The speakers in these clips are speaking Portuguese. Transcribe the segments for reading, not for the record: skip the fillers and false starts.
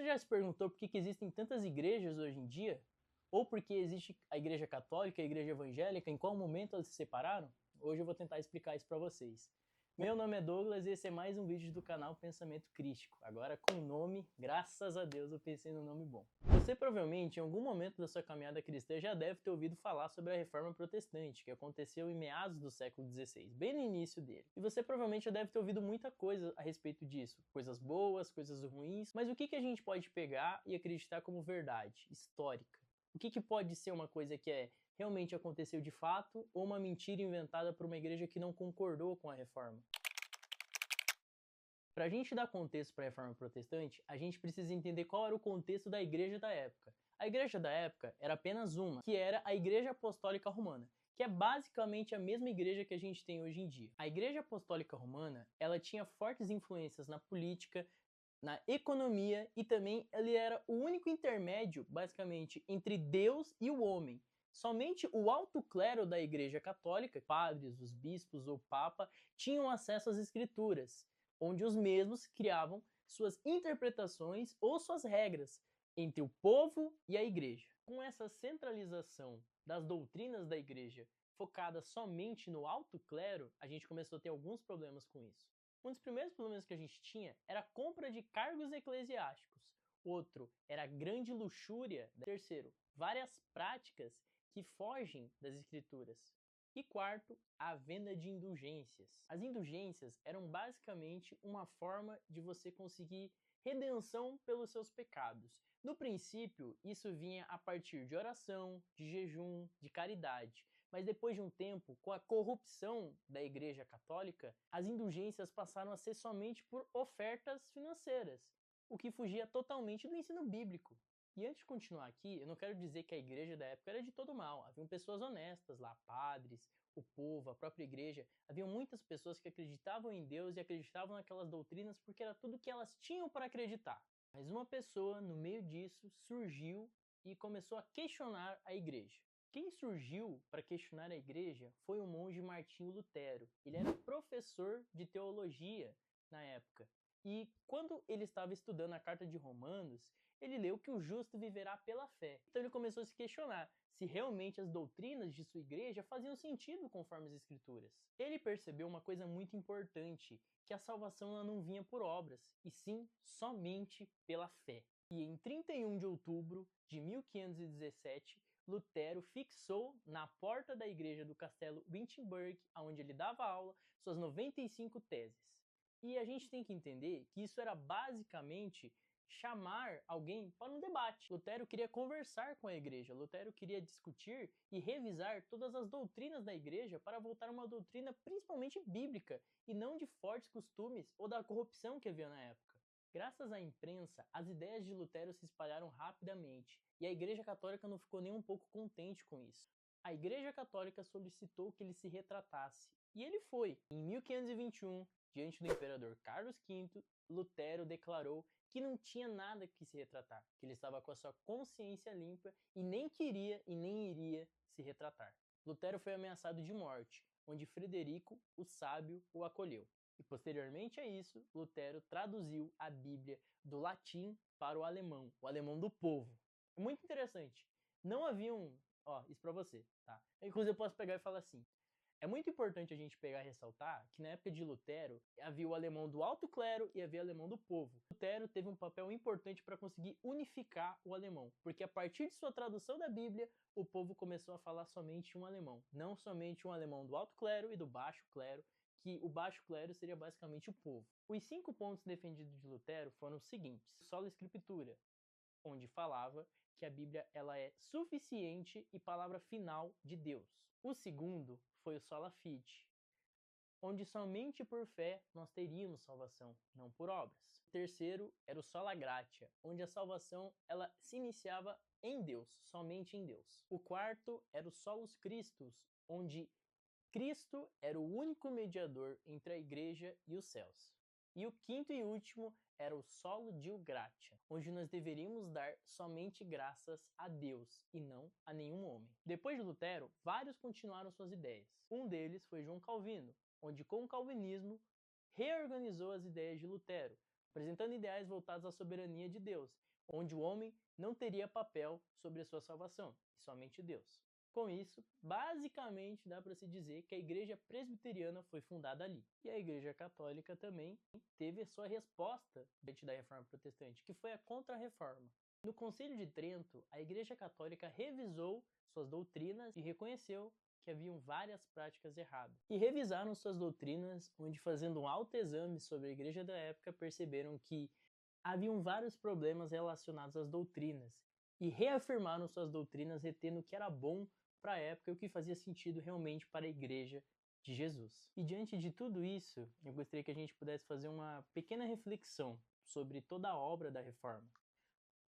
Você já se perguntou por que existem tantas igrejas hoje em dia? Ou por que existe a igreja católica e a igreja evangélica, em qual momento elas se separaram? Hoje eu vou tentar explicar isso para vocês. Meu nome é Douglas e esse é mais um vídeo do canal Pensamento Crístico. Agora com o nome, graças a Deus eu pensei num nome bom. Você provavelmente em algum momento da sua caminhada cristã já deve ter ouvido falar sobre a Reforma Protestante, que aconteceu em meados do século XVI, bem no início dele. E você provavelmente já deve ter ouvido muita coisa a respeito disso, coisas boas, coisas ruins, mas o que a gente pode pegar e acreditar como verdade histórica? O que pode ser uma coisa que realmente aconteceu de fato ou uma mentira inventada por uma igreja que não concordou com a reforma? Para a gente dar contexto para a reforma protestante, a gente precisa entender qual era o contexto da igreja da época. A igreja da época era apenas uma, que era a Igreja Apostólica Romana, que é basicamente a mesma igreja que a gente tem hoje em dia. A Igreja Apostólica Romana, ela tinha fortes influências na política, na economia e também ele era o único intermédio, basicamente, entre Deus e o homem. Somente o alto clero da Igreja Católica, padres, os bispos ou papa, tinham acesso às escrituras, onde os mesmos criavam suas interpretações ou suas regras entre o povo e a igreja. Com essa centralização das doutrinas da igreja focada somente no alto clero, a gente começou a ter alguns problemas com isso. Um dos primeiros problemas que a gente tinha era a compra de cargos eclesiásticos. Outro era a grande luxúria. Terceiro, várias práticas que fogem das escrituras. E quarto, a venda de indulgências. As indulgências eram basicamente uma forma de você conseguir redenção pelos seus pecados. No princípio, isso vinha a partir de oração, de jejum, de caridade. Mas depois de um tempo, com a corrupção da Igreja Católica, as indulgências passaram a ser somente por ofertas financeiras, o que fugia totalmente do ensino bíblico. E antes de continuar aqui, eu não quero dizer que a igreja da época era de todo mal. Haviam pessoas honestas lá, padres, o povo, a própria igreja. Haviam muitas pessoas que acreditavam em Deus e acreditavam naquelas doutrinas porque era tudo que elas tinham para acreditar. Mas uma pessoa, no meio disso, surgiu e começou a questionar a igreja. Quem surgiu para questionar a igreja foi o monge Martinho Lutero. Ele era professor de teologia na época. E quando ele estava estudando a carta de Romanos, ele leu que o justo viverá pela fé. Então ele começou a se questionar se realmente as doutrinas de sua igreja faziam sentido conforme as escrituras. Ele percebeu uma coisa muito importante, que a salvação ela não vinha por obras, e sim somente pela fé. E em 31 de outubro de 1517, Lutero fixou na porta da igreja do castelo Wittenberg, onde ele dava aula, suas 95 teses. E a gente tem que entender que isso era basicamente chamar alguém para um debate. Lutero queria conversar com a igreja, Lutero queria discutir e revisar todas as doutrinas da igreja para voltar a uma doutrina principalmente bíblica e não de fortes costumes ou da corrupção que havia na época. Graças à imprensa, as ideias de Lutero se espalharam rapidamente e a Igreja Católica não ficou nem um pouco contente com isso. A Igreja Católica solicitou que ele se retratasse e ele foi. Em 1521, diante do imperador Carlos V, Lutero declarou que não tinha nada que se retratar, que ele estava com a sua consciência limpa e nem queria e nem iria se retratar. Lutero foi ameaçado de morte, onde Frederico, o sábio, o acolheu. E posteriormente a isso, Lutero traduziu a Bíblia do latim para o alemão do povo. É muito interessante. Não havia isso pra você, tá? Inclusive eu posso pegar e falar assim, é muito importante a gente pegar e ressaltar que na época de Lutero havia o alemão do alto clero e havia o alemão do povo. Lutero teve um papel importante para conseguir unificar o alemão, porque a partir de sua tradução da Bíblia, o povo começou a falar somente um alemão, não somente um alemão do alto clero e do baixo clero, que o baixo clero seria basicamente o povo. Os 5 pontos defendidos de Lutero foram os seguintes: sola escritura, onde falava que a Bíblia ela é suficiente e palavra final de Deus. O segundo foi o sola fide, onde somente por fé nós teríamos salvação, não por obras. O terceiro era o sola gratia, onde a salvação ela se iniciava em Deus, somente em Deus. O quarto era o solus Christus, onde Cristo era o único mediador entre a igreja e os céus. E o quinto e último era o solo Deo gratia, onde nós deveríamos dar somente graças a Deus e não a nenhum homem. Depois de Lutero, vários continuaram suas ideias. Um deles foi João Calvino, onde com o calvinismo reorganizou as ideias de Lutero, apresentando ideais voltados à soberania de Deus, onde o homem não teria papel sobre a sua salvação, e somente Deus. Com isso, basicamente dá para se dizer que a Igreja Presbiteriana foi fundada ali. E a Igreja Católica também teve a sua resposta diante da Reforma Protestante, que foi a Contra-Reforma. No Concílio de Trento, a Igreja Católica revisou suas doutrinas e reconheceu que haviam várias práticas erradas. E revisaram suas doutrinas, onde, fazendo um autoexame sobre a igreja da época, perceberam que haviam vários problemas relacionados às doutrinas e reafirmaram suas doutrinas, retendo o que era bom para a época e o que fazia sentido realmente para a igreja de Jesus. E diante de tudo isso, eu gostaria que a gente pudesse fazer uma pequena reflexão sobre toda a obra da reforma.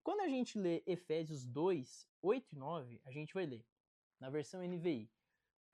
Quando a gente lê Efésios 2, 8 e 9, a gente vai ler, na versão NVI: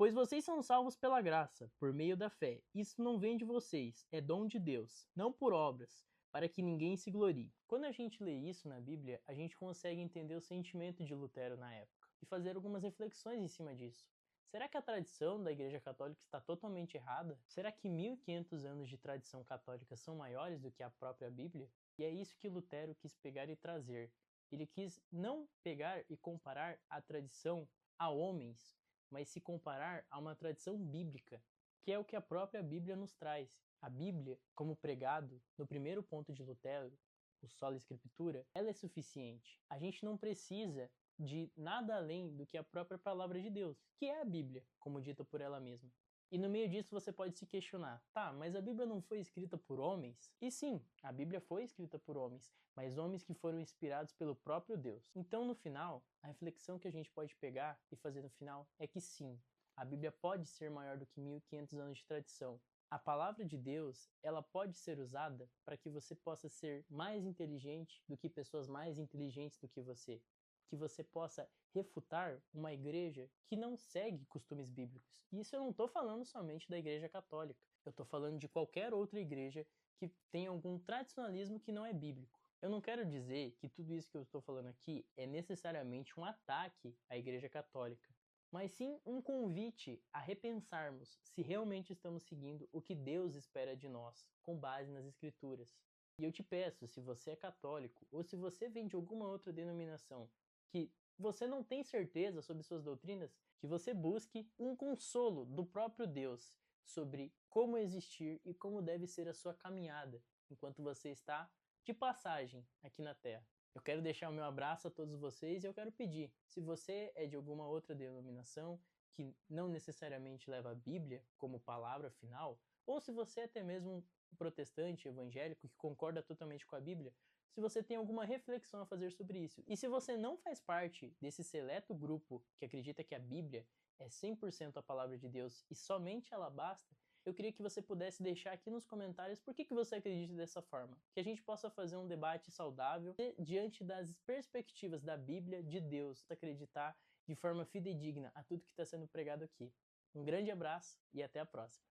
pois vocês são salvos pela graça, por meio da fé. Isso não vem de vocês, é dom de Deus, não por obras, para que ninguém se glorie. Quando a gente lê isso na Bíblia, a gente consegue entender o sentimento de Lutero na época e fazer algumas reflexões em cima disso. Será que a tradição da Igreja Católica está totalmente errada? Será que 1500 anos de tradição católica são maiores do que a própria Bíblia? E é isso que Lutero quis pegar e trazer. Ele quis não pegar e comparar a tradição a homens, mas se comparar a uma tradição bíblica, que é o que a própria Bíblia nos traz. A Bíblia, como pregado no primeiro ponto de Lutero, o Sola Escritura, ela é suficiente. A gente não precisa de nada além do que a própria palavra de Deus, que é a Bíblia, como dita por ela mesma. E no meio disso você pode se questionar, tá, mas a Bíblia não foi escrita por homens? E sim, a Bíblia foi escrita por homens, mas homens que foram inspirados pelo próprio Deus. Então, no final, a reflexão que a gente pode pegar e fazer no final é que sim, a Bíblia pode ser maior do que 1500 anos de tradição. A palavra de Deus, ela pode ser usada para que você possa ser mais inteligente do que pessoas mais inteligentes do que você. Que você possa refutar uma igreja que não segue costumes bíblicos. E isso eu não estou falando somente da Igreja Católica. Eu estou falando de qualquer outra igreja que tem algum tradicionalismo que não é bíblico. Eu não quero dizer que tudo isso que eu estou falando aqui é necessariamente um ataque à Igreja Católica, mas sim um convite a repensarmos se realmente estamos seguindo o que Deus espera de nós, com base nas Escrituras. E eu te peço, se você é católico ou se você vem de alguma outra denominação que você não tem certeza sobre suas doutrinas, que você busque um consolo do próprio Deus sobre como existir e como deve ser a sua caminhada enquanto você está de passagem aqui na Terra. Eu quero deixar o meu abraço a todos vocês e eu quero pedir, se você é de alguma outra denominação que não necessariamente leva a Bíblia como palavra final, ou se você é até mesmo um protestante evangélico que concorda totalmente com a Bíblia, se você tem alguma reflexão a fazer sobre isso. E se você não faz parte desse seleto grupo que acredita que a Bíblia é 100% a palavra de Deus e somente ela basta, eu queria que você pudesse deixar aqui nos comentários por que você acredita dessa forma. Que a gente possa fazer um debate saudável diante das perspectivas da Bíblia, de Deus, acreditar de forma fidedigna a tudo que está sendo pregado aqui. Um grande abraço e até a próxima.